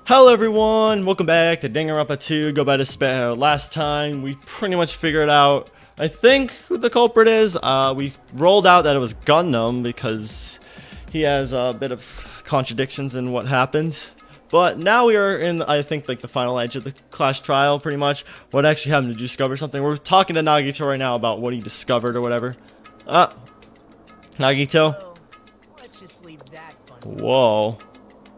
Hello everyone, welcome back to Danganronpa 2, Go by Despair. Last time we pretty much figured out, I think, who the culprit is. We rolled out that it was Gundam because he has a bit of contradictions in what happened. But now we are in, I think, like the final edge of the class trial, pretty much. What actually happened? Did you discover something? We're talking to Nagito right now about what he discovered or whatever. Nagito? So, let's just leave that fun Whoa.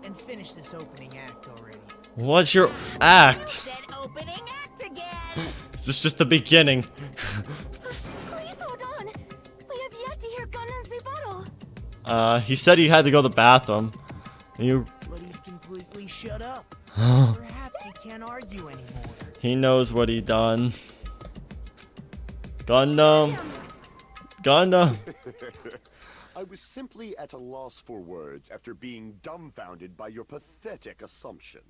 and finish this opening act already. What's your act? Said opening act again. Is this just the beginning? Please hold on. We have yet to hear Gundam's rebuttal. He said he had to go to the bathroom. You. But he's completely shut up. Perhaps he can't argue anymore. He knows what he done. Gundam. Gundam. I was simply at a loss for words after being dumbfounded by your pathetic assumption.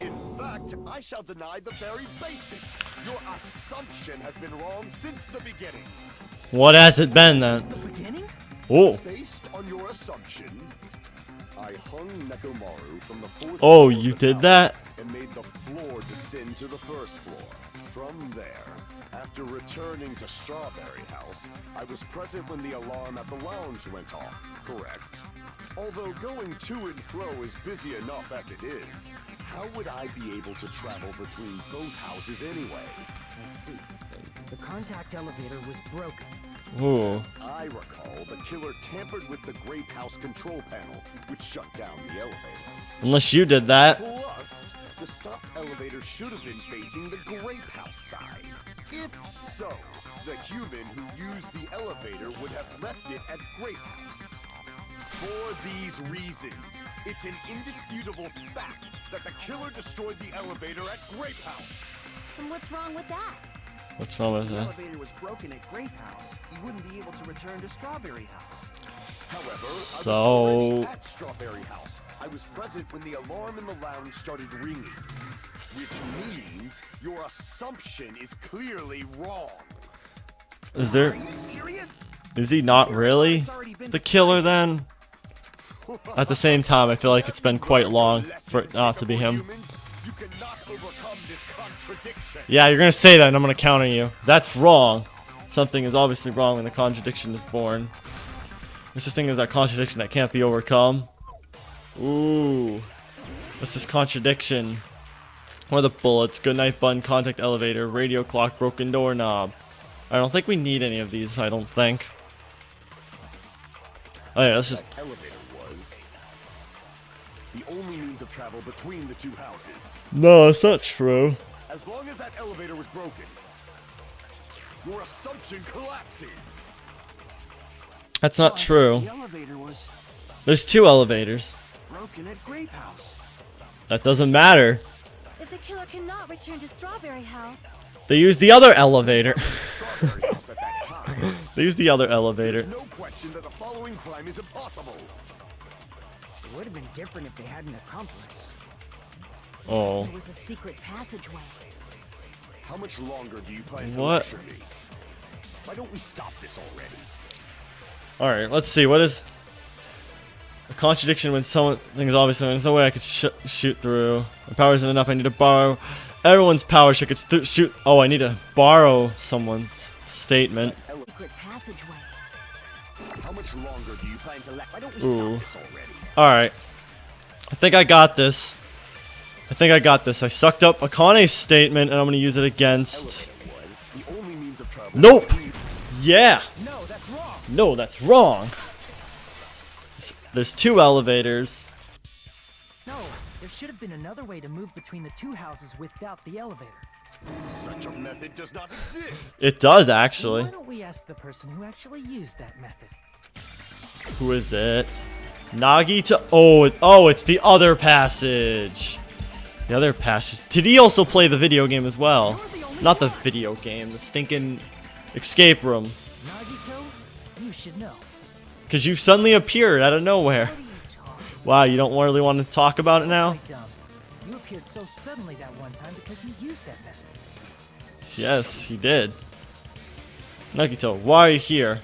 In fact, I shall deny the very basis. Your assumption has been wrong since the beginning. What has it been then? The beginning? Oh. Based on your assumption, I hung Nekomaru from the fourth Oh, floor you of the did tower that? and made the floor descend to the first floor. From there, after returning to Strawberry House, I was present when the alarm at the lounge went off, correct? Although going to and fro is busy enough as it is, how would I be able to travel between both houses anyway? I see. The contact elevator was broken. Ooh. I recall the killer tampered with the Grape House control panel, which shut down the elevator. Unless you did that. Plus, the stopped elevator should have been facing the Grape House side. If so, the human who used the elevator would have left it at Grape House. For these reasons, it's an indisputable fact that the killer destroyed the elevator at Grape House. And what's wrong with that? What's wrong with If the that? elevator was broken at Grape House, he wouldn't be able to return to Strawberry House. However, I was So- already at Strawberry House. I was present when the alarm in the lounge started ringing. Which means your assumption is clearly wrong. Is there? Are you serious? Is he not really the killer then? At the same time, I feel like it's been quite long for it not to be him. You cannot overcome this contradiction. Yeah, you're gonna say that and I'm gonna counter you. That's wrong. Something is obviously wrong when the contradiction is born. There's this thing is that contradiction that can't be overcome. Ooh. What's this contradiction? What are the bullets? Goodnight button, contact elevator, radio clock, broken doorknob. I don't think we need any of these, I don't think. Oh yeah, let's just... That elevator was the only means of travel between the two houses. No, it's not true. As long as that elevator was broken, your assumption collapses. That's not true. The elevator was There's two elevators. broken at Grape House. That doesn't matter. If the killer cannot return to Strawberry House, They used the other elevator. Strawberry House at that time. They used the other elevator. There's no question that the following crime is impossible. It would have been different if they had an accomplice. Oh. there was a secret passageway. How much longer do you plan to What? lecture me? Why don't we stop this already? Alright, let's see. What is... A contradiction when something is obvious. There's no way I could shoot through. My power isn't enough. I need to borrow everyone's power so I could shoot... Oh, I need to borrow someone's statement. Secret passageway. How much longer do you plan to lecture? Why don't we Ooh. stop this already? Alright. I think I got this. I sucked up Akane's statement and I'm gonna use it against... Elevator was the only means of travel. Nope! Yeah! No, that's wrong. No, that's wrong! There's two elevators. No, there should have been another way to move between the two houses without the elevator. Such a method does not exist. It does, Why actually. don't we ask the person who actually used that method? Who is it? Nagito. Oh, it's the other passage. The other passage. Did he also play the video game as well? Not the video game, the stinking escape room. Nagito, you should know. Because you suddenly appeared out of nowhere. What are you talking? Wow, you don't really want to talk about it now? Like dumb. You appeared so suddenly that one time because you used that method. Yes, he did. Nagito, why are you here?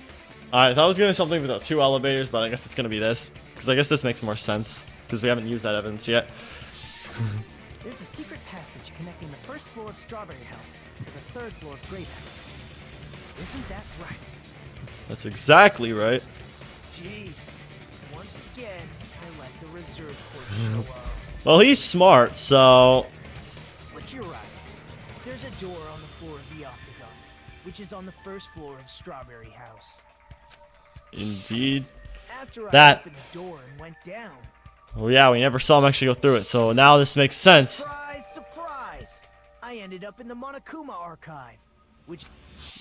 I thought it was going to be something with the two elevators, but I guess it's going to be this. Because I guess this makes more sense. Because we haven't used that evidence yet. There's a secret passage connecting the first floor of Strawberry House to the third floor of Grape House. Isn't that right? That's exactly right. Jeez. Once again, I let the reserve court show up. Well, he's smart, so... But you're right. There's a door on the floor of the Octagon, which is on the first floor of Strawberry House. Indeed. After That- I opened the door and went down, Oh yeah, we never saw him actually go through it, so now this makes sense. surprise, surprise! I ended up in the Monokuma archive, which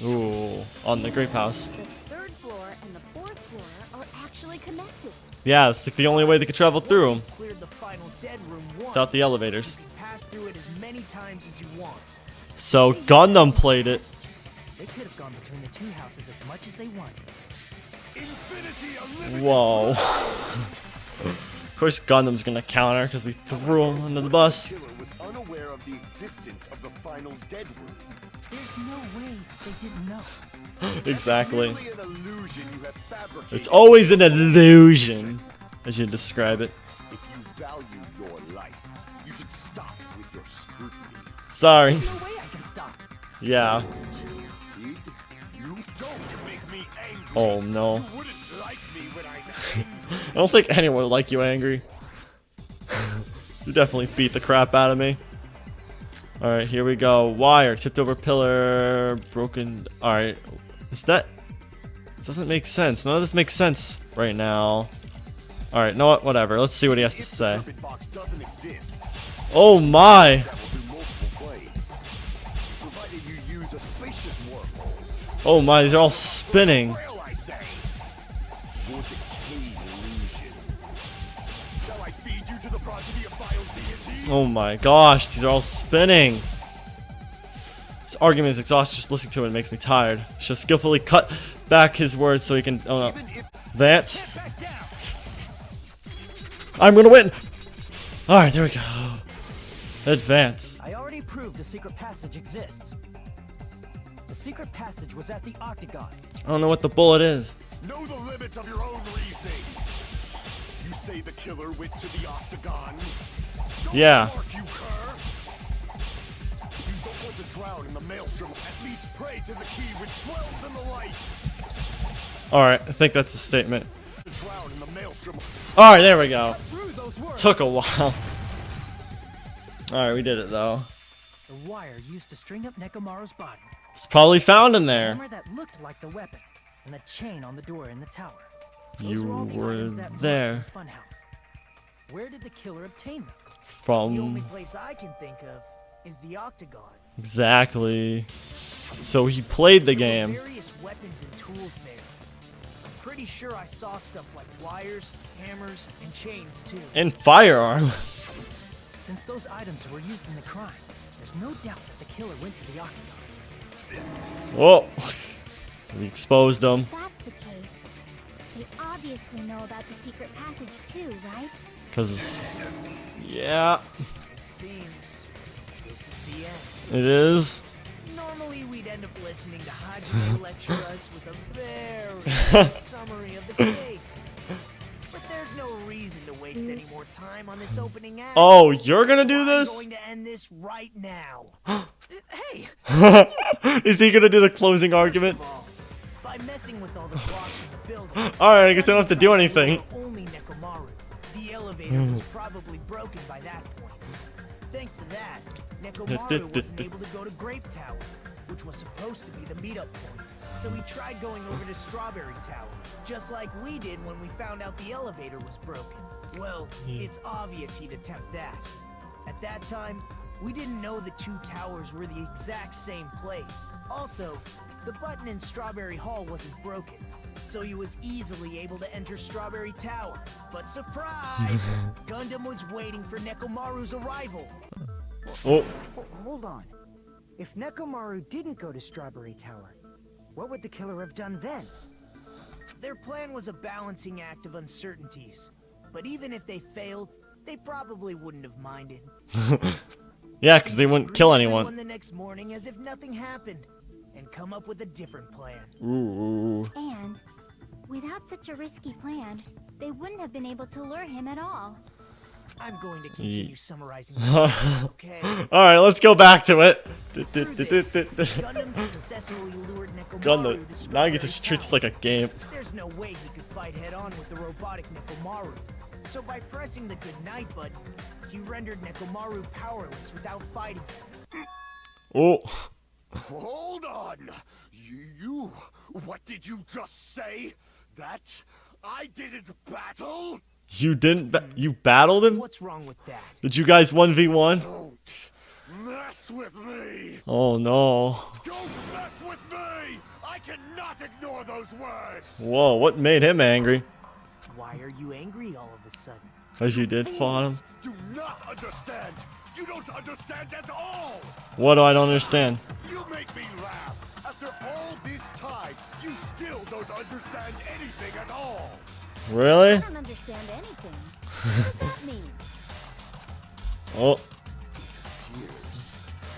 Ooh, on the Grape House. The third floor and the fourth floor are actually connected. Yeah, it's like the only way they could travel through them. once you cleared the final dead room once, Without the elevators. you can pass through it as many times as you want. So Gundam played it. They could have gone between the two houses as much as they wanted. Infinity Unlimited. Whoa. Of course Gundam's gonna counter because we threw him under the bus. The killer was unaware of the existence of the final dead room. There's no way they didn't know. Exactly. Merely an illusion you have fabricated. It's always an illusion, as you describe it. If you value your life, you should stop with your scrutiny. Sorry. There's no way I can stop. Yeah. Kid, you don't make me angry. Oh no. You wouldn't like me when I'm angry. I don't think anyone would like you angry. You definitely beat the crap out of me. Alright, here we go. Wire, tipped over pillar, broken. Alright. Is that. It doesn't make sense. None of this makes sense right now. Alright, know what? Whatever. Let's see what he has to If the say. serpent box doesn't exist, Oh my! that will do multiple planes. Provided you use a spacious wormhole. Oh my, these are all spinning. Well, I say. Your decayed illusion. Shall I feed you to the progeny of vile deities? Oh my gosh, these are all spinning. This argument is exhausting. Just listening to it makes me tired. Should skillfully cut back his words so he can. Oh no. Even if Vance. back down. I'm gonna win! Alright, there we go. Advance. I already proved a secret passage exists. The secret passage was at the Octagon. I don't know what the bullet is. know the limits of your own reasoning. You say the killer went to the Octagon. Don't Yeah. bark, you cur. If you don't want to drown in the maelstrom, at least pray to the key which dwells in the light. Alright, I think that's a statement. To drown in the maelstrom. Alright, there we go. Through those words. Took a while. Alright, we did it though. The wire used to string up Nekomaru's body. It's probably found in there. Hammer that looked like the weapon, and the chain on the door in the tower. Those You were all the were items that there. were in the funhouse. Where did the killer obtain them? The only From place I can think of is the Octagon. exactly. So he played the There were game. various weapons and tools there. I'm pretty sure I saw stuff like wires, hammers, and chains too. And firearm. Since those items were used in the crime, there's no doubt that the killer went to the Octagon. Whoa. We exposed him. That's the case. They obviously know about the secret passage too, right? Because, yeah, It seems this is the end. it is. Normally we'd end up listening to Hajime lecture us with a very good summary of the case. But there's no reason to waste any more time on this opening act. Oh, you're gonna do I'm this? going to end this right now. Hey! Is he gonna do the closing argument? First of all, by messing with all the blocks in the building. Alright, I guess I don't have to do anything. Only Nekomaru. The elevator was probably broken by that point. Thanks to that, Nekomaru wasn't able to go to Grape Tower, which was supposed to be the meetup point. So he tried going over to Strawberry Tower, just like we did when we found out the elevator was broken. Well, it's obvious he'd attempt that. At that time, we didn't know the two towers were the exact same place. Also, the button in Strawberry Hall wasn't broken, so he was easily able to enter Strawberry Tower. But surprise! Gundam was waiting for Nekomaru's arrival. Oh, Hold on. If Nekomaru didn't go to Strawberry Tower, what would the killer have done then? Their plan was a balancing act of uncertainties, but even if they failed, they probably wouldn't have minded. yeah, because they wouldn't kill Greet everyone anyone. the next morning as if nothing happened, and come up with a different plan. Ooh. And without such a risky plan, they wouldn't have been able to lure him at all. I'm going to continue summarizing. Okay. Alright, let's go back to it. Through this, Gundam successfully lured Gundam. Nekomaru to Nagito Strawberry treats this Tower. like a game. There's no way he could fight head-on with the robotic Nekomaru. So by pressing the goodnight button, he rendered Nekomaru powerless without fighting him. Oh. Hold on! You... What did you just say? That I didn't battle? You didn't you battled him? What's wrong with that? Did you guys 1v1? Don't mess with me! Oh no. Don't mess with me! I cannot ignore those words! Whoa, what made him angry? Why are you angry all of a sudden? As you did fought him. Do not understand! You don't understand at all! What do I don't understand? You make me laugh! After all this time, you still don't understand anything at all! Really? I don't understand anything. What does that mean? Oh. Years.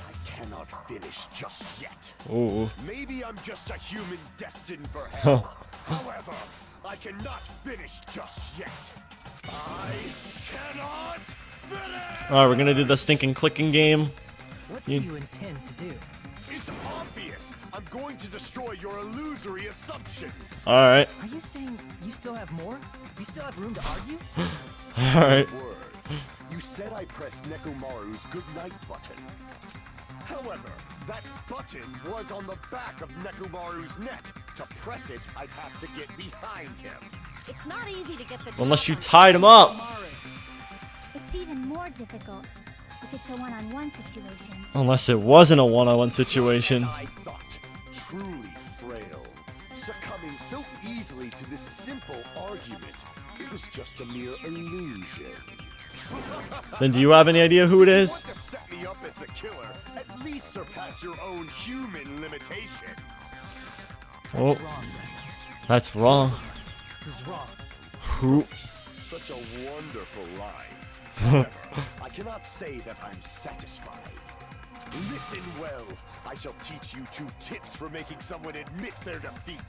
I cannot finish just yet. Ooh. Maybe I'm just a human destined for hell. However, I cannot finish just yet. I cannot finish! Alright, we're gonna do the stinking clicking game. What do you intend to do? It's obvious. I'm going to destroy your illusory assumptions. Alright. Are you saying you still have more? You still have room to argue? Alright. Words. You said I pressed Nekomaru's goodnight button. However, that button was on the back of Nekomaru's neck. To press it, I'd have to get behind him. It's not easy to get the Unless you drop on tied him up. It's even more difficult if it's a one-on-one situation. Unless it wasn't a one-on-one situation. As I thought, truly frail. Succumbing so easily to this simple argument, it was just a mere illusion. Then do you have any idea who it You is? want to set me up as the killer, at least surpass your own human limitations. Oh, Wrong, Brenda. that's wrong. Who's wrong? Who? Such a wonderful line. However, I cannot say that I'm satisfied. Listen well. I shall teach you 2 tips for making someone admit their defeat.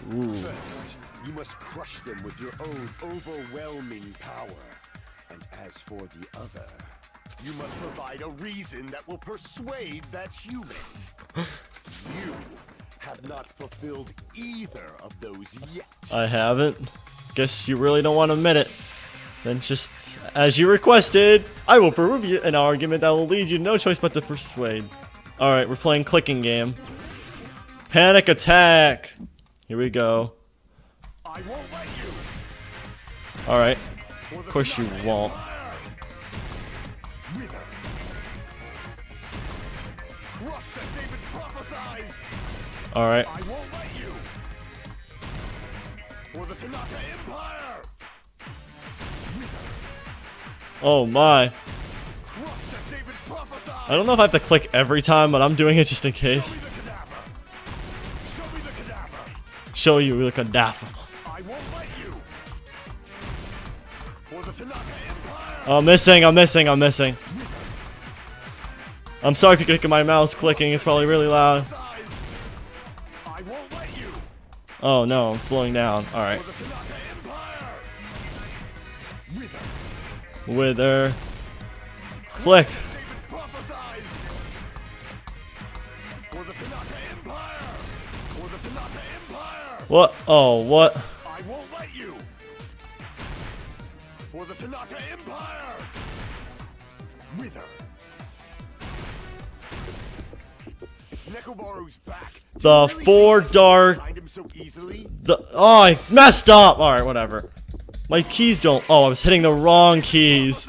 First, you must crush them with your own overwhelming power. And as for the other, you must provide a reason that will persuade that human. You have not fulfilled either of those yet. I haven't. Guess you really don't want to admit it. Then just as you requested, I will prove you an argument that will lead you no choice but to persuade. Alright, we're playing clicking game. Panic attack! Here we go. I won't let you. Alright. Of course you won't. Wither. Crush as David prophesied. Alright. I won't let you. For the Tanaka Empire. Oh my. Crush as David prophesied. I don't know if I have to click every time, but I'm doing it just in Show case. me the cadaver. Show me the cadaver. Show you the cadaver. I won't let you. For the Tanaka Empire. I'm missing. I'm sorry if you can hear my mouse clicking, it's probably really loud. I won't let you. Oh no, I'm slowing down. Alright. For the Tanaka Empire. Wither. Wither. Click. David prophesied. For the Tanaka Empire. For the Tanaka Empire. What? Oh, what? I won't let you. For the Tanaka Empire. Wither. It's Nekomaru's back. Do The you really four think I can dark- find him so easily? Oh, I messed up! Alright, whatever. My keys don't. Oh, I was hitting the wrong keys.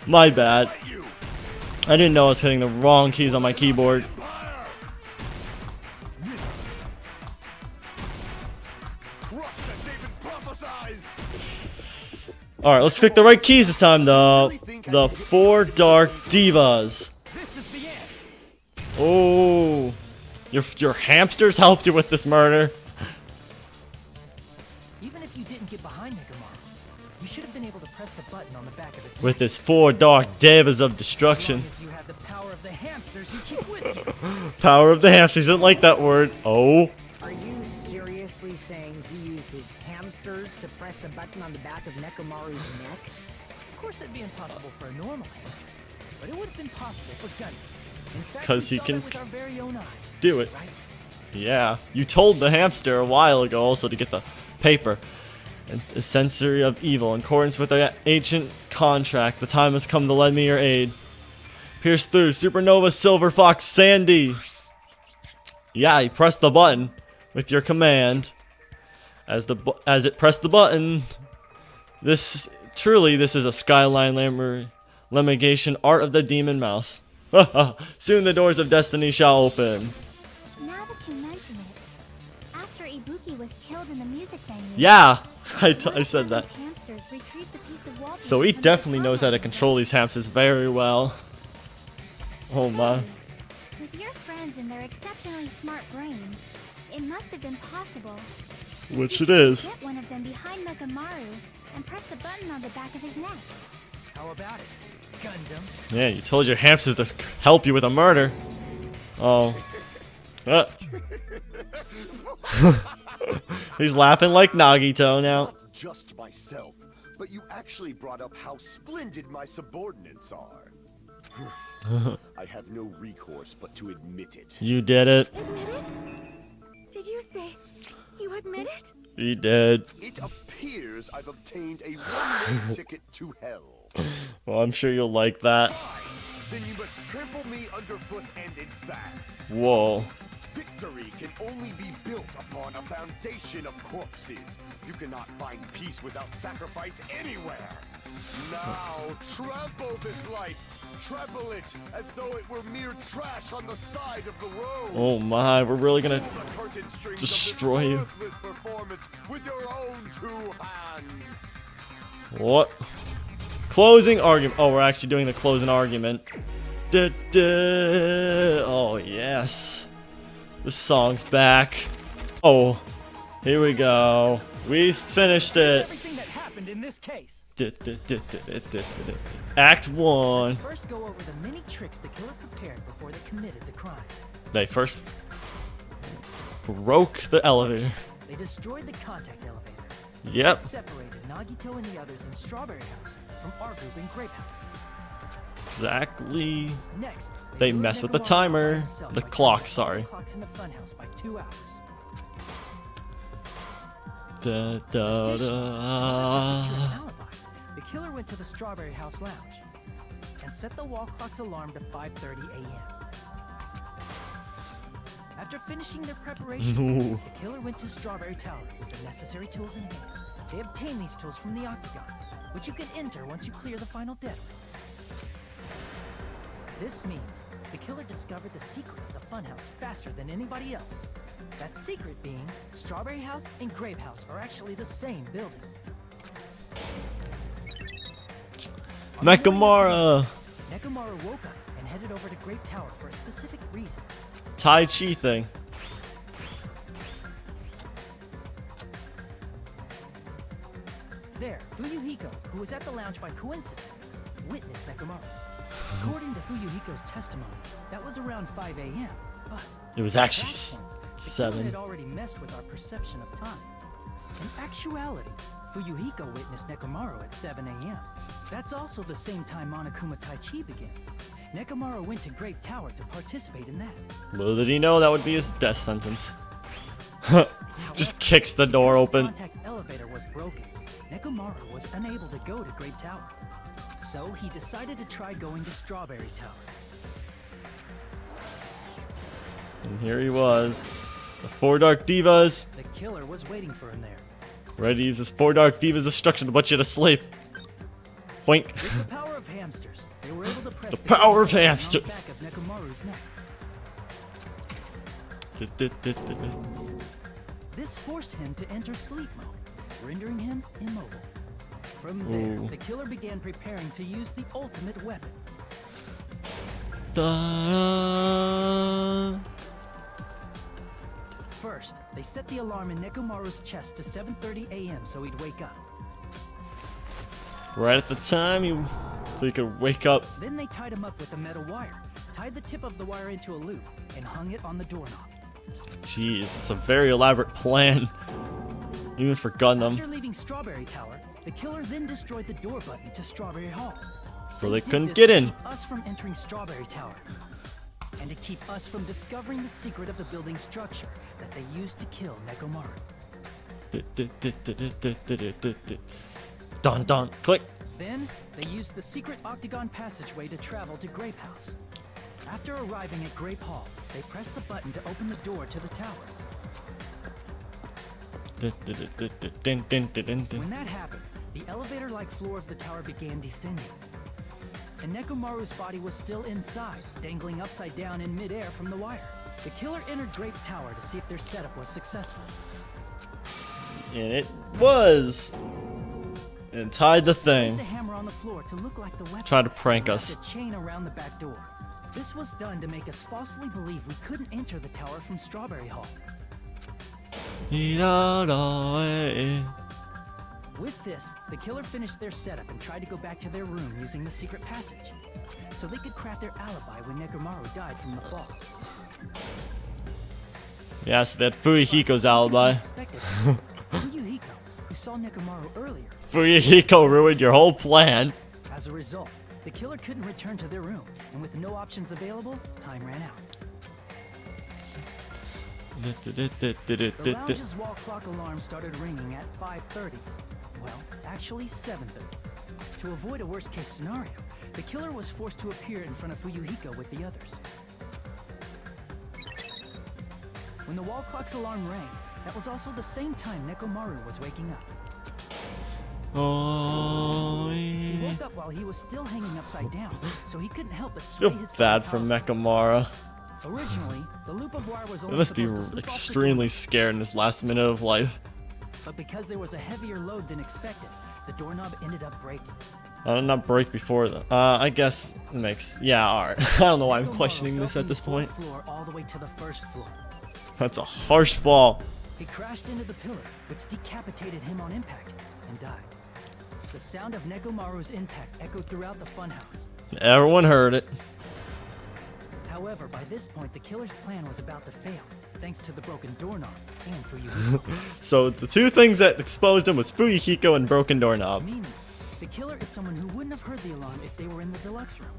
My bad. Let you. I didn't know I was hitting the wrong keys on my keyboard. Empire. Wither. Crushed as David prophesied. Alright, let's click the right keys this time, though. The 4 dark divas. This is the end. Oh. Your hamsters helped you with this murder. Even if you didn't get behind Nekomaru, you should have been able to press the button on the back of his With neck. his 4 dark divas of As destruction. long as you have the power of the hamsters you keep with you. Power of the hamsters. Didn't like that word. Oh. Are you seriously saying he used his hamsters to press the button on the back of Nekomaru's neck? course, it'd be impossible for a normal hamster, but it would have been possible for Gundam. In fact, 'Cause we he saw can that with our very own eyes. do it. Right? Yeah, you told the hamster a while ago also to get the paper. It's a sensory of evil. In accordance with the ancient contract, the time has come to lend me your aid. Pierce through, Supernova Silver Fox Sandy. Yeah, you pressed the button with your command. As it pressed the button, this is a Skyline Lemigation Art of the Demon Mouse. Soon the doors of destiny shall open. Now that you mention it, after Ibuki was killed in the music venue, Yeah, I said that. hamsters retrieved the piece of wallpaper So he from the definitely knows how to timeline. control these hamsters very well. Oh my. With your friends and their exceptionally smart brains, it must have been possible. Which it is. Get one of them behind Nekomaru and press the button on the back of his neck. How about it, Gundam? Yeah, you told your hamsters to help you with a murder. Oh. He's laughing like Nagito now. Not just myself, but you actually brought up how splendid my subordinates are. I have no recourse but to admit it. You did it. Admit it? Did you say you admit it? He did. It appears I've obtained a one-way ticket to hell. Well, I'm sure you'll like that. Then you must trample me underfoot and advance. Whoa. Victory can only be built upon a foundation of corpses. You cannot find peace without sacrifice anywhere. Now, trample this life. Trample it as though it were mere trash on the side of the road. Oh my, we're really gonna Pull the curtain strings destroy of this you. worthless performance with your own two hands. What? Closing argument. Oh, we're actually doing the closing argument. Da, da. Oh, yes. The song's back. Oh, here we go. We finished it. Everything that happened in this case. Da, da, da, da, da, da, da. Act 1. First, go over the many tricks the killer prepared before they committed the crime. They first broke the elevator. They destroyed the contact elevator. Yep. They separated Nagito and the others in Strawberry House from our group in Grape House. Exactly. Next, They lured mess with the Nekomaru timer. by himself The by clock, turning sorry. the clocks in the funhouse by 2 hours. Da, da, Additionally, to secure da. an alibi, the killer went to the Strawberry House lounge and set the wall clock's alarm to 5:30 a.m. After finishing their preparations, No. the killer went to Strawberry Tower with the necessary tools in hand. They obtained these tools from the Octagon, which you can enter once you clear the final dead room. This means the killer discovered the secret of the funhouse faster than anybody else. That secret being, Strawberry House and Grape House are actually the same building. Nekomaru. Nekomaru woke up and headed over to Grape Tower for a specific reason. Tai Chi thing. There, Fuyuhiko, who was at the lounge by coincidence, witnessed Nekomaru. According to Fuyuhiko's testimony, that was around 5 a.m., but It was at actually that point, the killer 7. had already messed with our perception of time. In actuality, Fuyuhiko witnessed Nekomaru at 7 a.m. That's also the same time Monokuma Tai Chi begins. Nekomaru went to Grape Tower to participate in that. Little did he know that would be his death sentence. Just kicks the door Because open. The contact elevator was broken. Nekomaru was unable to go to Grape Tower. So he decided to try going to Strawberry Tower. And here he was. The 4 Dark Divas. The killer was waiting for him there. Ready to use his 4 Dark Divas destruction to put you to sleep. Boink. With the power of hamsters, they were able to press The killer power of button on the hamsters. back of Nekomaru's neck. This forced him to enter sleep mode, rendering him immobile. From there, Ooh. the killer began preparing to use the ultimate weapon. Da. First, they set the alarm in Nekomaru's chest to 7:30 a.m. so he'd wake up. Right at the time so he could wake up. Then they tied him up with a metal wire, tied the tip of the wire into a loop, and hung it on the doorknob. Jeez, it's a very elaborate plan. Even for Gundam. After leaving Strawberry Tower, The killer then destroyed the door button to Strawberry Hall. So they did couldn't this get to in. keep us from entering Strawberry Tower. And to keep us from discovering the secret of the building's structure that they used to kill Nekomaru. Dun dun, click. Then, they used the secret octagon passageway to travel to Grape House. After arriving at Grape Hall, they pressed the button to open the door to the tower. When that happened, the elevator-like floor of the tower began descending. And Nekomaru's body was still inside, dangling upside down in midair from the wire. The killer entered Grape Tower to see if their setup was successful. And it was. And tied the Placed thing. a hammer on the floor to look like the weapon. Tried to prank and us. wrapped a chain around the back door. This was done to make us falsely believe we couldn't enter the tower from Strawberry Hall. With this, the killer finished their setup and tried to go back to their room using the secret passage, so they could craft their alibi when Nekomaru died from the fall. Yeah, so they had Fuyuhiko's alibi. Fuyuhiko, who saw Nekomaru earlier. Fuyuhiko ruined your whole plan. As a result, the killer couldn't return to their room, and with no options available, time ran out. The lounge's wall clock alarm started ringing at 5:30. Well, actually 7:30. To avoid a worst-case scenario, the killer was forced to appear in front of Fuyuhiko with the others. When the wall clock's alarm rang, that was also the same time Nekomaru was waking up. Oh, He woke up while he was still hanging upside down, so he couldn't help but sway feel his bad body for powerfully. Nekomara. Originally, the loop of wire was They only must be supposed to slip off the extremely door, scared in this last minute of life. but because there was a heavier load than expected, the doorknob ended up breaking. I did not break before though. I guess it makes. Yeah, alright. I don't know why I'm Nekomaru questioning fell this from at the this point. fourth floor all the way to the first floor. That's a harsh fall. He crashed into the pillar, which decapitated him on impact, and died. The sound of Nekomaru's impact echoed throughout the funhouse. Everyone heard it. However, by this point, the killer's plan was about to fail, thanks to the broken doorknob and Fuyuhiko. So the two things that exposed him was Fuyuhiko and broken doorknob. Meaning, the killer is someone who wouldn't have heard the alarm if they were in the deluxe room.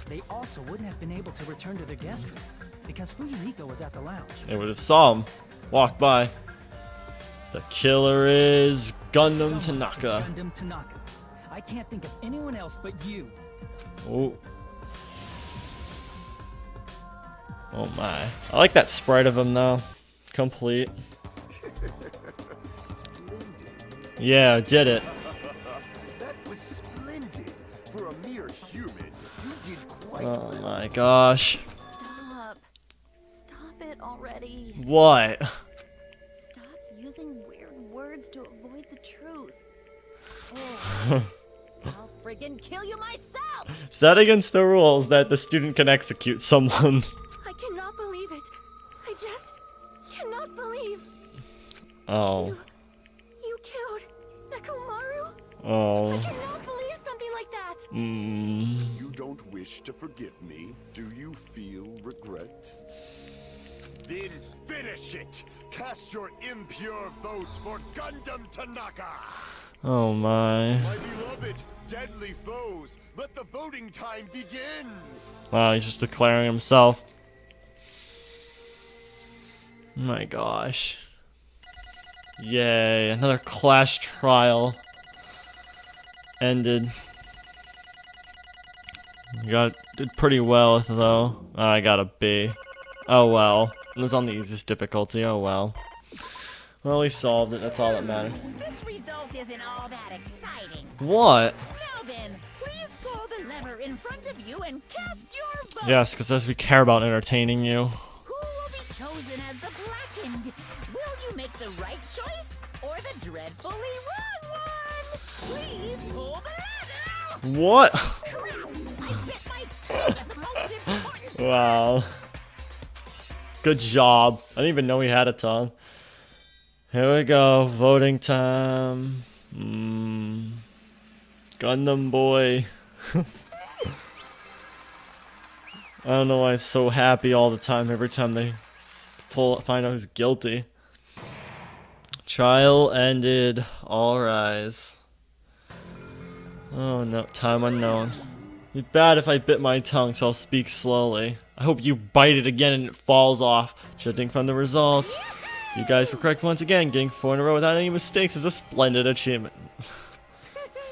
They also wouldn't have been able to return to their guest room, because Fuyuhiko was at the lounge. They would have saw him walk by. The killer is Gundam Someone is Tanaka. Gundam Tanaka. I can't think of anyone else but you. Oh. Oh my. I like that sprite of him though. Complete. Yeah, did it. That was splendid. For a mere human, you did quite Oh well. my gosh. Stop. Stop it already. What? Stop using weird words to avoid the truth. Oh, I'll friggin' kill you myself! Is that against the rules that the student can execute someone? I cannot believe it. I just cannot believe. Oh. You killed Nekomaru? I Oh. cannot believe something like that. Mm. You don't wish to forgive me? Do you feel regret? Then finish it! Cast your impure votes for Gundam Tanaka! Oh my. My beloved, deadly foes, let the voting time begin! Wow, he's just declaring himself. My gosh. Yay, another clash trial ended. Did pretty well though. I got a B. Oh well. It was on the easiest difficulty, oh well. Well, we solved it, that's all that mattered. This result isn't all that exciting. What? Now then, please pull the lever in front of you and cast your vote. Yes, because as we care about entertaining you. Who will be chosen as the blackened? Will you make the right choice or the dreadfully wrong one? Please pull the lever. What? Crap! I bit my tongue at the most important. Wow. Good job. I didn't even know he had a tongue. Here we go. Voting time. Gundam boy. I don't know why I'm so happy all the time every time they find out who's guilty. Trial ended. All rise. Oh no, time unknown. It'd be bad if I bit my tongue, so I'll speak slowly. I hope you bite it again and it falls off. Judging from the results, you guys were correct once again. Getting 4 in a row without any mistakes is a splendid achievement.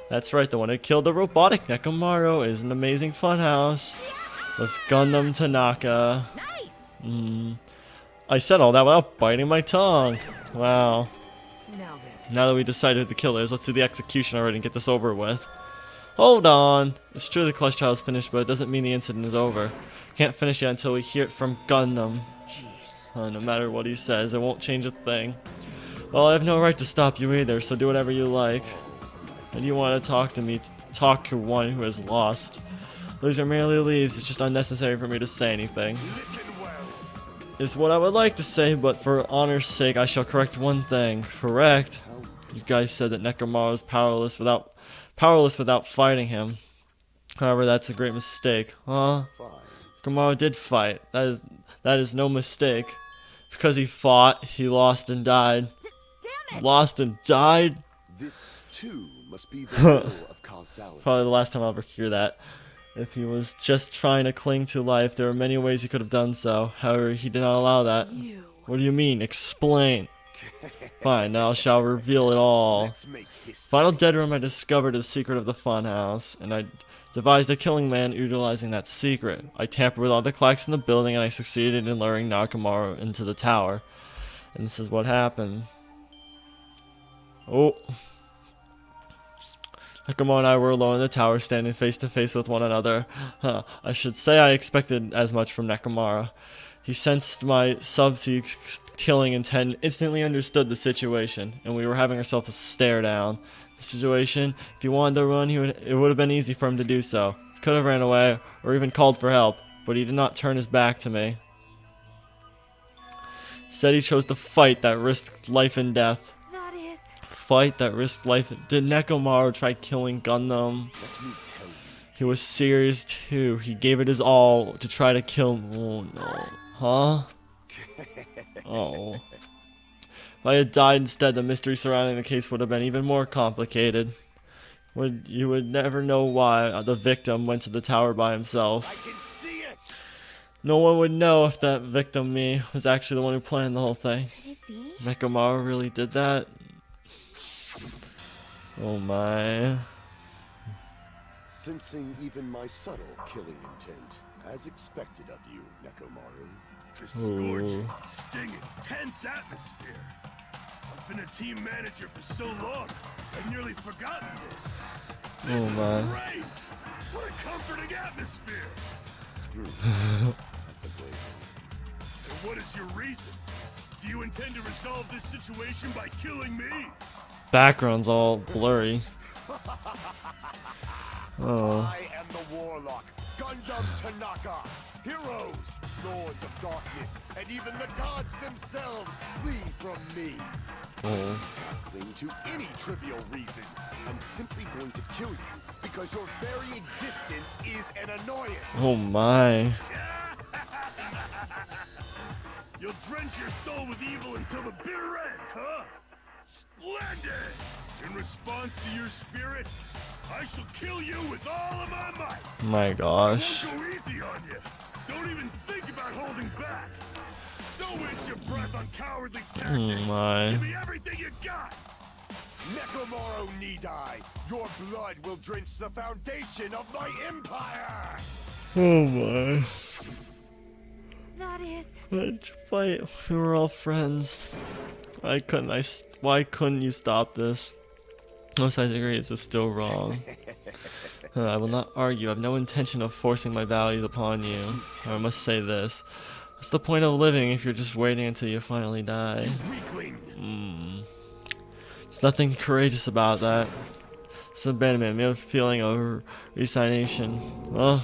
That's right, the one who killed the robotic Nekomaru is an amazing funhouse. Was Gundam Tanaka. Nice. I said all that without biting my tongue. Wow. Now then. Now that we decided who the killer is, let's do the execution already and get this over with. Hold on. It's true the clutch trial is finished, but it doesn't mean the incident is over. Can't finish yet until we hear it from Gundam. Jeez. No matter what he says, it won't change a thing. Well, I have no right to stop you either, so do whatever you like. And you want to talk to me, talk to one who has lost. Loser merely leaves, it's just unnecessary for me to say anything. Listen well. Is what I would like to say, but for honor's sake, I shall correct one thing. Correct? You guys said that Nekomaru is powerless without fighting him. However, that's a great mistake. Huh? Fine. Nekomaru did fight. That is no mistake. Because he fought, he lost and died. Damn it! Lost and died? This, too, must be the will of causality. Probably the last time I'll ever hear that. If he was just trying to cling to life, there were many ways he could have done so. However, he did not allow that. What do you mean? Explain. Fine, now I shall reveal it all. Let's make history. Final dead room, I discovered the secret of the funhouse, and I devised a killing man utilizing that secret. I tampered with all the clocks in the building, and I succeeded in luring Nekomaru into the tower. And this is what happened. Oh. Nekomaru and I were alone in the tower, standing face to face with one another. I should say I expected as much from Nekomaru. He sensed my subtle killing intent, instantly understood the situation, and we were having ourselves a stare down. The situation, if he wanted to run, it would have been easy for him to do so. He could have ran away, or even called for help, but he did not turn his back to me. Instead, he chose to fight that risked life and death. That is... Fight that risked life. Did Nekomaru try killing Gundam? Let me tell you. He was serious too. He gave it his all to try to kill. Oh no. Huh? Oh. If I had died instead, the mystery surrounding the case would have been even more complicated. You would never know why the victim went to the tower by himself. I can see it. No one would know if that victim, me, was actually the one who planned the whole thing. Could it be? Nekomaru really did that? Oh my. Sensing even my subtle killing intent, as expected of you, Nekomaru. The scorching, stinging, tense atmosphere. I've been a team manager for so long, I've nearly forgotten this. This Oh, is man. great! What a comforting atmosphere! That's a great one. And what is your reason? Do you intend to resolve this situation by killing me? Background's all blurry. Oh. I am the Warlock, Gundam Tanaka. Heroes, lords of darkness, and even the gods themselves flee from me. Oh. Not cling to any trivial reason. I'm simply going to kill you because your very existence is an annoyance. Oh my. You'll drench your soul with evil until the bitter end, huh? Splendid! In response to your spirit, I shall kill you with all of my might. My gosh. I won't go easy on you. Don't even think about holding back. Don't waste your breath on cowardly tactics. my. Give me everything you got. Nekomaru Nidai, your blood will drench the foundation of my empire! Oh my. That is... Let's fight. We were all friends. Why couldn't you stop this? Most I agree, it's still wrong. I will not argue. I have no intention of forcing my values upon you. I must say this. What's the point of living if you're just waiting until you finally die? Weakling! It's nothing courageous about that. It's abandonment, mere feeling of resignation. Well,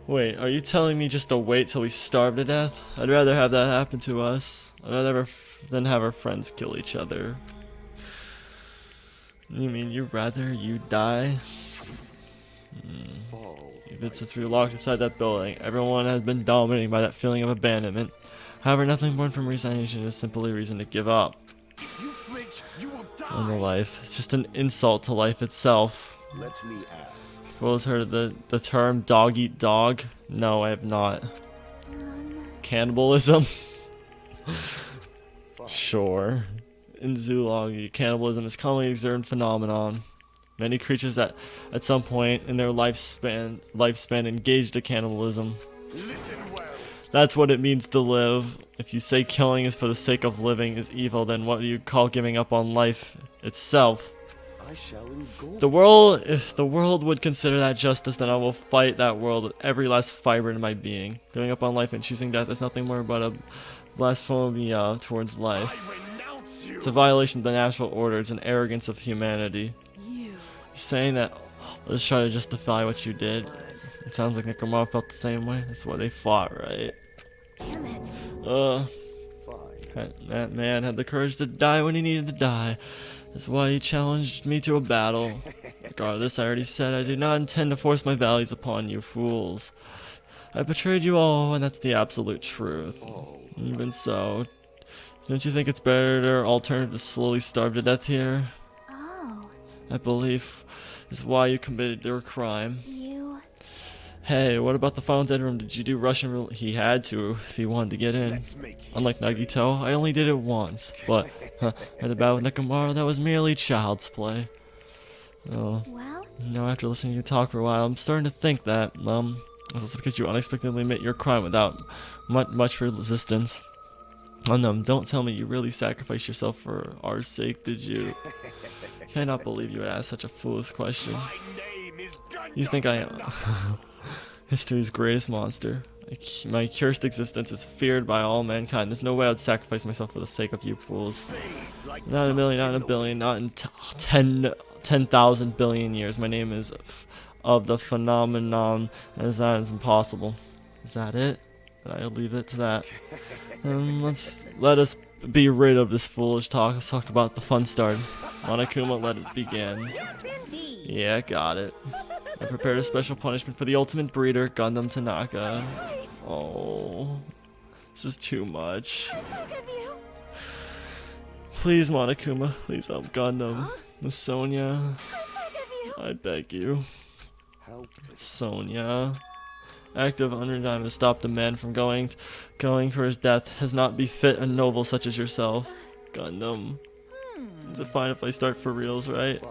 wait, are you telling me just to wait till we starve to death? I'd rather have that happen to us. I'd rather than have our friends kill each other. You mean you'd rather you die? Fall. Even since we were locked inside that building, everyone has been dominated by that feeling of abandonment. However, nothing born from resignation is simply a reason to give up. If you flinch, you will die! on the life. It's just an insult to life itself. Let me ask. Fools heard of the term dog eat dog? No, I have not. Cannibalism? Sure. In zoology, cannibalism is a commonly observed phenomenon. Many creatures that at some point in their lifespan engaged in cannibalism. Listen well. That's what it means to live. If you say killing is for the sake of living is evil, then what do you call giving up on life itself? I shall engulf. If the world would consider that justice, then I will fight that world with every last fiber in my being. Giving up on life and choosing death is nothing more but a blasphemy towards life. I renounce you. It's a violation of the natural order. It's an arrogance of humanity. You're saying that, let's try to justify what you did. It sounds like Nekomaru felt the same way. That's why they fought, right? Damn it. Fine. That man had the courage to die when he needed to die. That's why he challenged me to a battle. Regardless, I already said I do not intend to force my values upon you fools. I betrayed you all, and that's the absolute truth. Even so, don't you think it's better or alternative to slowly starve to death here? Oh, That belief is why you committed your crime. you... Hey, what about the final dead room? Did you do Russian roulette? He had to if he wanted to get in. Let's make Unlike Nagito, I only did it once. But at the battle with Nekomaru, that was merely child's play. Oh, Well, no, after listening to you talk for a while, I'm starting to think that, it's also because you unexpectedly admit your crime without much resistance. Don't tell me you really sacrificed yourself for our sake, did you? Cannot believe you would ask such a foolish question. My name is Gundam You think I am Tanaka. history's greatest monster. My cursed existence is feared by all mankind. There's no way I'd sacrifice myself for the sake of you fools. Fade like Not in a million, not in a billion, not in 10,000 billion years. My name is of the phenomenon, and that is impossible. Is that it? And I'll leave it to that. Let us be rid of this foolish talk. Let's talk about the fun start. Monokuma, let it begin. Yes, indeed. Yeah, got it. I prepared a special punishment for the ultimate breeder, Gundam Tanaka. Oh, this is too much. Please, Monokuma, please help Gundam. Miss Sonia, I beg you. How Sonia. Act of undertime to stop the man from going for his death has not befit a noble such as yourself. Gundam. Is it fine if I start for reals, right? fine.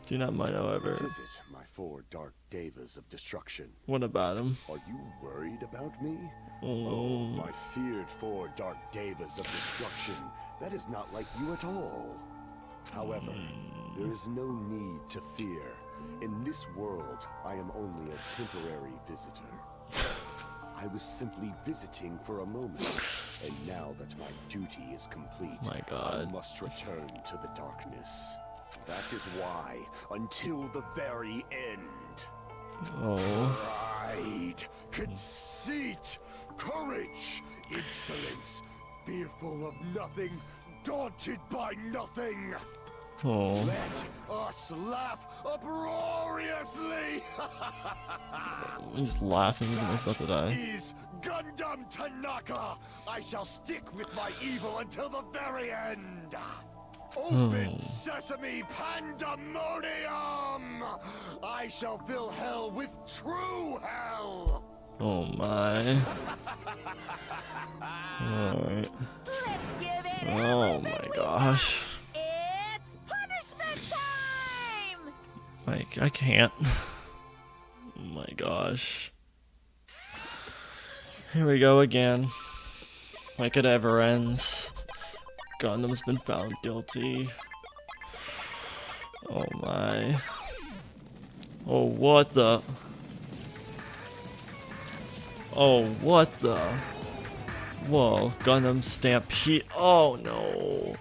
Do not mind, however. What is it, my four dark devas of destruction? What about him? Are you worried about me? Oh. My feared four dark devas of destruction. That is not like you at all. However, there is no need to fear. In this world, I am only a temporary visitor. I was simply visiting for a moment, and now that my duty is complete, My God. I must return to the darkness. That is why, until the very end. Oh. Pride, conceit, courage, insolence, fearful of nothing, daunted by nothing. Oh. Let us laugh uproariously. He's laughing even though he's about to die. Is Gundam Tanaka. I shall stick with my evil until the very end. Open sesame pandemonium! I shall fill hell with true hell. Oh my. Alright. Let's give it Oh everything my we gosh. got. It's punishment time! I can't. Oh my gosh. Here we go again. Like it ever ends. Gundam's been found guilty. Oh my. Oh, what the? Oh, what the? Whoa, Gundam Stampede. Oh no.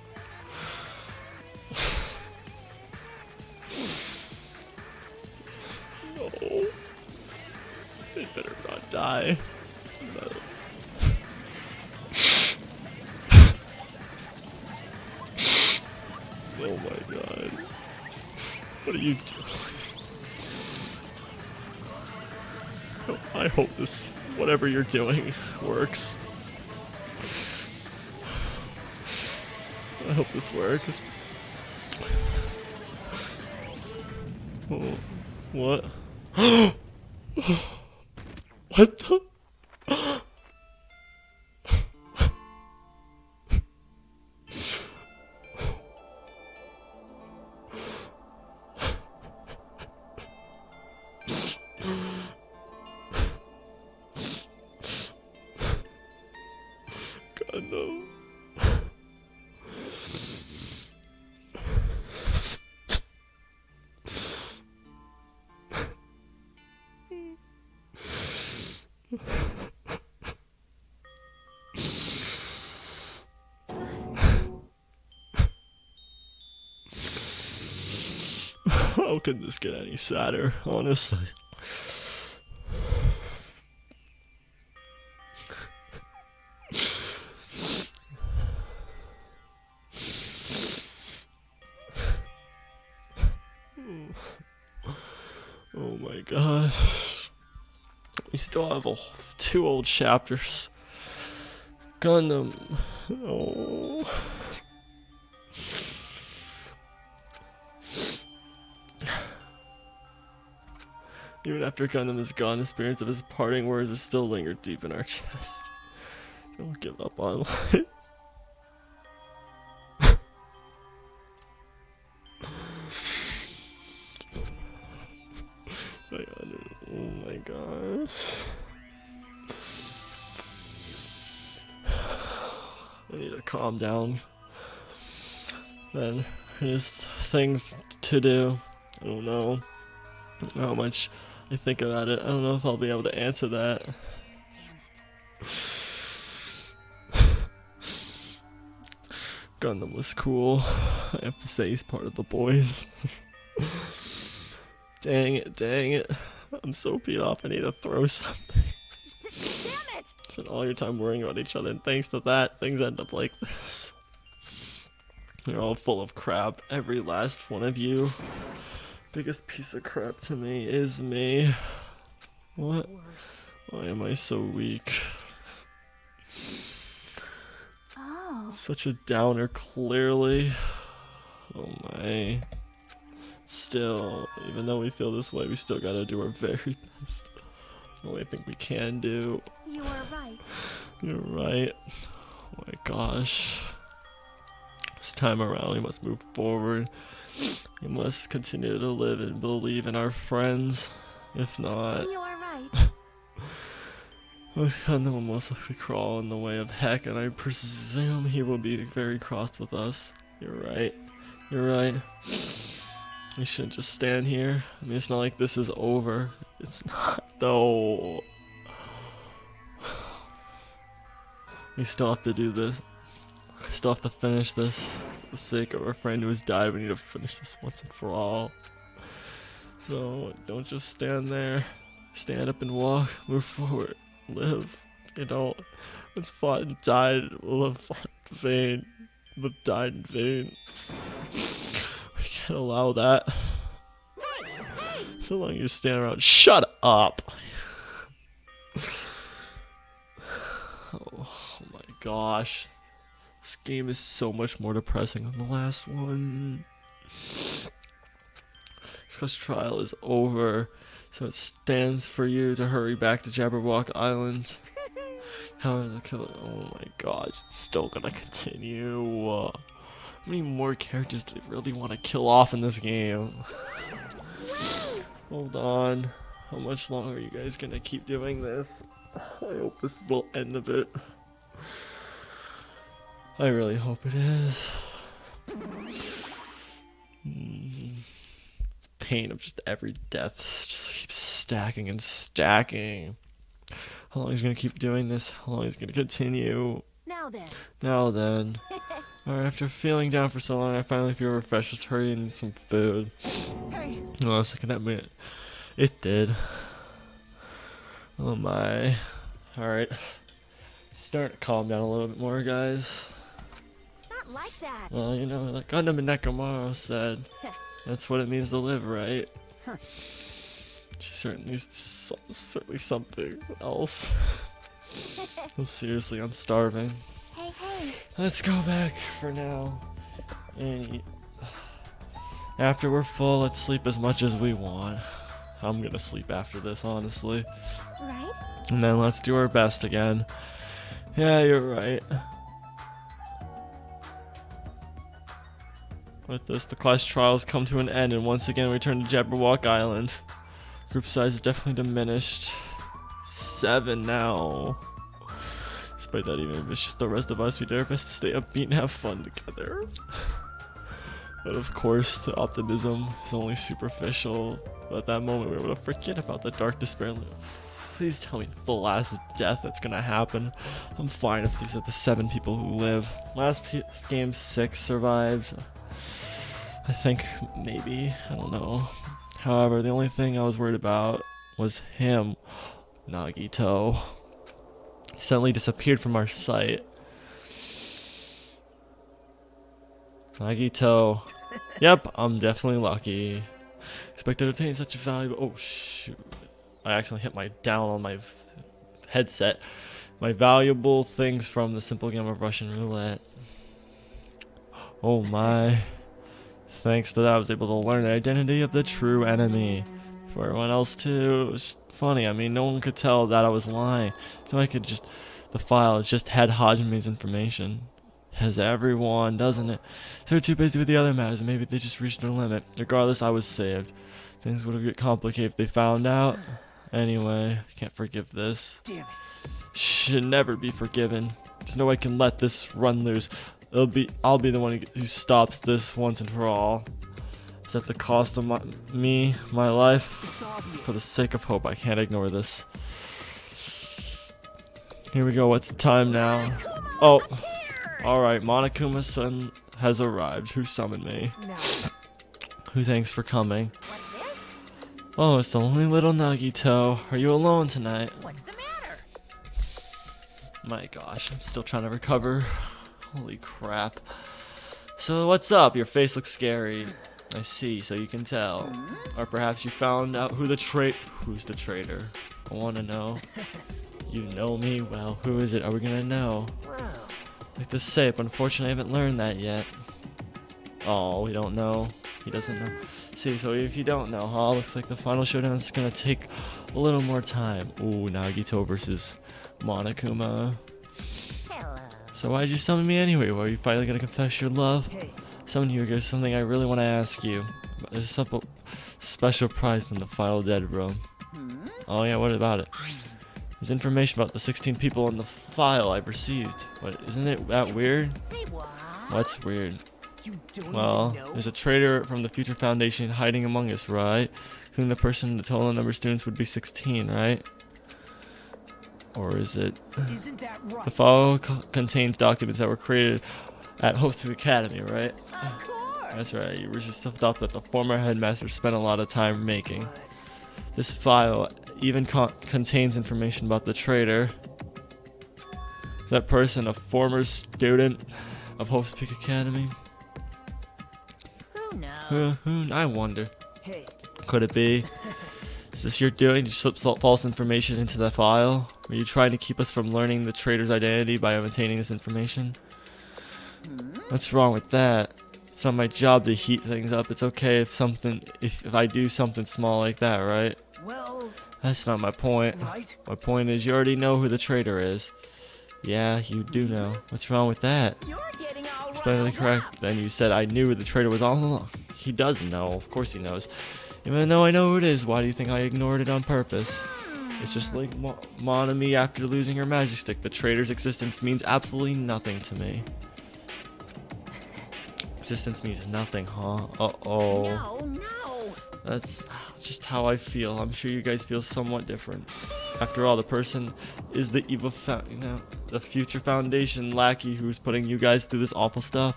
No. They better not die. No. Oh my god. What are you doing? I hope this, whatever you're doing, works. I hope this works. Oh, what? What the? God, no. How could this get any sadder, honestly? Oh my god. We still have 2 old chapters. Gundam. Oh. Even after Gundam is gone, the spirits of his parting words are still lingered deep in our chest. Don't give up on life. Oh my gosh. I need to calm down. Man, there's things to do. I don't know how much I think about it. I don't know if I'll be able to answer that. Damn it. Gundam was cool. I have to say he's part of the boys. Dang it. I'm so beat off, I need to throw something. Damn it! Spend all your time worrying about each other, and thanks to that, things end up like this. You're all full of crap, every last one of you. Biggest piece of crap to me is me. What? Why am I so weak? Oh. Such a downer, clearly. Oh my. Still, even though we feel this way, we still gotta do our very best. The only thing we can do. You are right. You're right. Oh my gosh. This time around, we must move forward. We must continue to live and believe in our friends. If not, You are right. Gundam will most likely crawl in the way of Heck, and I presume he will be very cross with us. You're right. You're right. We shouldn't just stand here. I mean, it's not like this is over. It's not, though. We still have to do this. We still have to finish this. For the sake of our friend who has died, we need to finish this once and for all. So, don't just stand there. Stand up and walk. Move forward. Live. You know, it's fought and died. We'll have fought in vain. We've died in vain. We can't allow that. So long you stand around. Shut up! Oh my gosh. This game is so much more depressing than the last one. Because trial is over, so it stands for you to hurry back to Jabberwock Island. However, the killer. Oh my gosh, it's still gonna continue. How many more characters do they really want to kill off in this game? Hold on. How much longer are you guys gonna keep doing this? I hope this is the end of it. I really hope it is. Pain of just every death just keeps stacking and stacking. How long is he gonna keep doing this? How long is he gonna continue? Now then. Now then. Alright, after feeling down for so long, I finally feel refreshed. Just hurry and eat some food. Hey, Oh, a second, that minute. It did. Oh my. Alright. Start to calm down a little bit more, guys. It's not like that. Well, you know, like Gundam and Nekomaru said, that's what it means to live, right? She certainly certainly something else. Well, seriously, I'm starving. Hey, hey. Let's go back for now and eat. After we're full, let's sleep as much as we want. I'm gonna sleep after this, honestly. Right? And then let's do our best again. Yeah, you're right. With this, the class trials come to an end, and once again we return to Jabberwock Island. Group size is definitely diminished. 7 now. Despite that, even if it's just the rest of us, we do our best to stay upbeat and have fun together. But of course, the optimism is only superficial. But at that moment, we were able to forget about the dark despair. Please tell me the last death that's gonna happen. I'm fine if these are the 7 people who live. Last game, 6 survived. I think maybe, I don't know. However, the only thing I was worried about was him, Nagito. He suddenly disappeared from our sight. Nagito. Yep, I'm definitely lucky. Expected to obtain such a valuable. Oh shoot! I actually hit my down on my headset. My valuable things from the simple game of Russian roulette. Oh my. Thanks to that, I was able to learn the identity of the true enemy. For everyone else too, it was just funny. I mean, no one could tell that I was lying. So I could just, the file just had Hajime's information. Has everyone, doesn't it? They were too busy with the other matters, and maybe they just reached their limit. Regardless, I was saved. Things would have get complicated if they found out. Anyway, can't forgive this. Damn it. Should never be forgiven. There's no way I can let this run loose. I'll be the one who stops this once and for all. Is that the cost of my life? It's obvious. For the sake of hope, I can't ignore this. Here we go. What's the time now? Oh, all right. Monokuma's son has arrived. Who summoned me? No. Who thanks for coming? What's this? Oh, it's the only little Nagito. Are you alone tonight? What's the matter? My gosh, I'm still trying to recover. Holy crap. So what's up? Your face looks scary. I see, so you can tell. Or perhaps you found out who's the traitor. I want to know. You know me well. Who is it? Are we gonna know? Wow. Like to say, but unfortunately I haven't learned that yet. Oh, we don't know. He doesn't know. See, so if you don't know, huh? Looks like the final showdown is gonna take a little more time. Ooh, Nagito versus Monokuma. Hello. So why'd you summon me anyway? Were you finally gonna confess your love? Hey, Summon you because something I really want to ask you. There's a simple special prize from the final dead room. Oh yeah, what about it? There's information about the 16 people in the file I've received. But isn't it that weird? Say what? What's weird? you don't Well, even know? there's a traitor from the Future Foundation hiding among us, right? Including the person, the total number of students would be 16, right? Or is it? Isn't that right? The file contains documents that were created at Hope's Academy, right? Of course. That's right. You just thought that the former headmaster spent a lot of time making. But This file even contains information about the traitor. That person, a former student of Hope's Peak Academy. Who knows? I wonder. hey, Could it be? Is this your doing? Did you slip false information into the file? Were you trying to keep us from learning the traitor's identity by obtaining this information? What's wrong with that? It's not my job to heat things up. It's okay if I do something small like that, right? well, That's not my point. right? My point is you already know who the traitor is. Yeah, you do know. What's wrong with that? You're getting all Explainably riled correct. up. Then you said I knew who the traitor was all along. He does know. Of course he knows. Even though I know who it is, why do you think I ignored it on purpose? It's just like Monami after losing her magic stick. The traitor's existence means absolutely nothing to me. Existence means nothing, huh? Uh-oh. No, no. That's just how I feel. I'm sure you guys feel somewhat different. After all, the person is the evil, the Future Foundation lackey who's putting you guys through this awful stuff.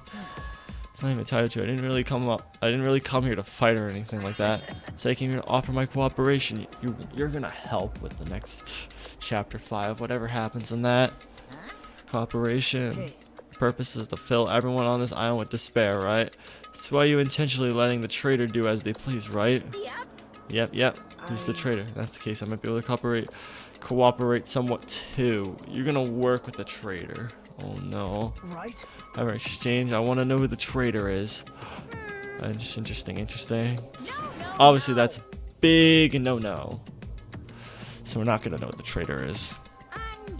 It's not even tied to. I didn't really come here to fight or anything like that. So I came here to offer my cooperation. You're gonna help with the next chapter 5, whatever happens in that. Cooperation. Hey, Purpose is to fill everyone on this island with despair, right? That's why you intentionally letting the traitor do as they please, right? Yep. Who's the traitor? If that's the case. I might be able to cooperate somewhat too. You're gonna work with the traitor. Oh no. right? Our exchange. I want to know who the traitor is. Interesting. Obviously, that's big no. So we're not gonna know what the traitor is.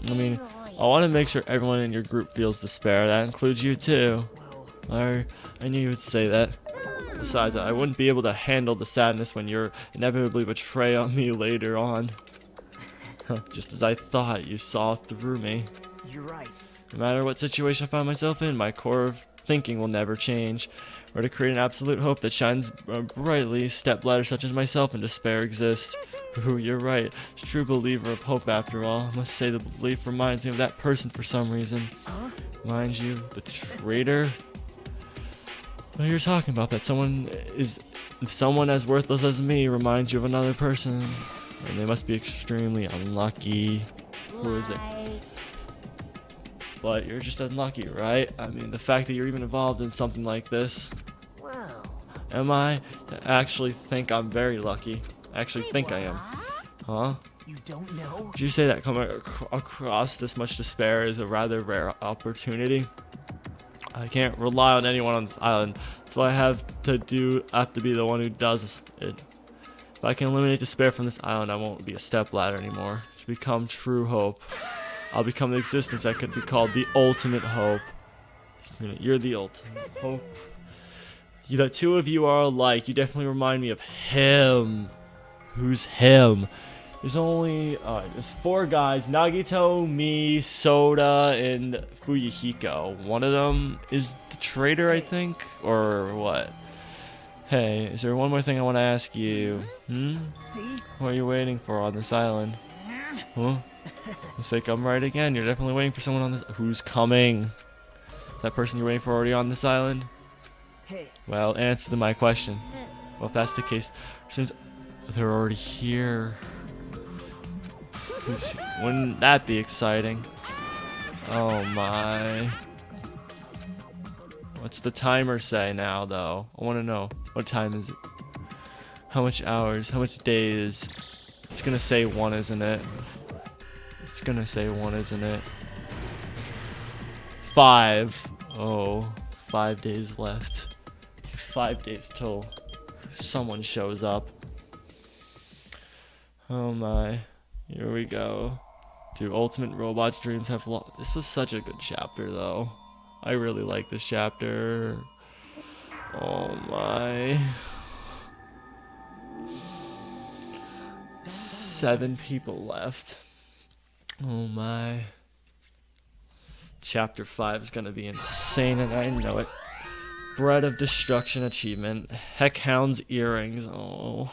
I mean, I want to make sure everyone in your group feels despair. That includes you too. I knew you would say that. Besides, I wouldn't be able to handle the sadness when you're inevitably betray on me later on. Just as I thought, you saw through me. You're right. No matter what situation I find myself in, my core of thinking will never change. Or to create an absolute hope that shines brightly, stepbladders such as myself in despair exist. Ooh, you're right. A true believer of hope after all. I must say the belief reminds me of that person for some reason. Mind you, the traitor? What you're talking about, that someone as worthless as me reminds you of another person. And they must be extremely unlucky. Who is it? But you're just unlucky, right? I mean, the fact that you're even involved in something like this. Wow. Am I? I actually think I'm very lucky. I actually think I am. Huh? You don't know? Did you say that coming across this much despair is a rather rare opportunity? I can't rely on anyone on this island. That's why I have to be the one who does it. If I can eliminate despair from this island, I won't be a stepladder anymore. To become true hope, I'll become the existence that could be called the ultimate hope. You're the ultimate hope. The two of you are alike. You definitely remind me of him. Who's him? There's 4 guys: Nagito, me, Soda, and Fuyuhiko. One of them is the traitor, I think, or what? Hey, is there one more thing I want to ask you? See? What are you waiting for on this island? Huh? Looks like I'm right again. You're definitely waiting for someone on this. Who's coming? That person you're waiting for already on this island? Hey. Well, answer to my question. Well, if that's the case, since they're already here, wouldn't that be exciting? Oh my. What's the timer say now, though? I want to know. What time is it? How much hours? How much days? It's gonna say 1, isn't it? It's gonna say 1, isn't it? 5. Oh, 5 days left. 5 days till someone shows up. Oh my. Here we go. Do ultimate robots' dreams have lost? This was such a good chapter, though. I really like this chapter. Oh my. 7 people left. Oh my. Chapter 5 is gonna be insane, and I know it. Bread of Destruction achievement. Heckhound's earrings. Oh.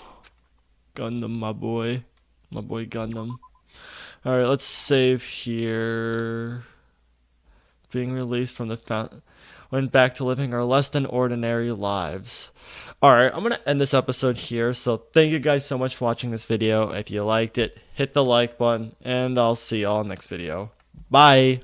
Gundam, my boy. My boy Gundam. Alright, let's save here. Being released from the fountain. Went back to living our less than ordinary lives. Alright, I'm going to end this episode here. So thank you guys so much for watching this video. If you liked it, hit the like button. And I'll see y'all next video. Bye.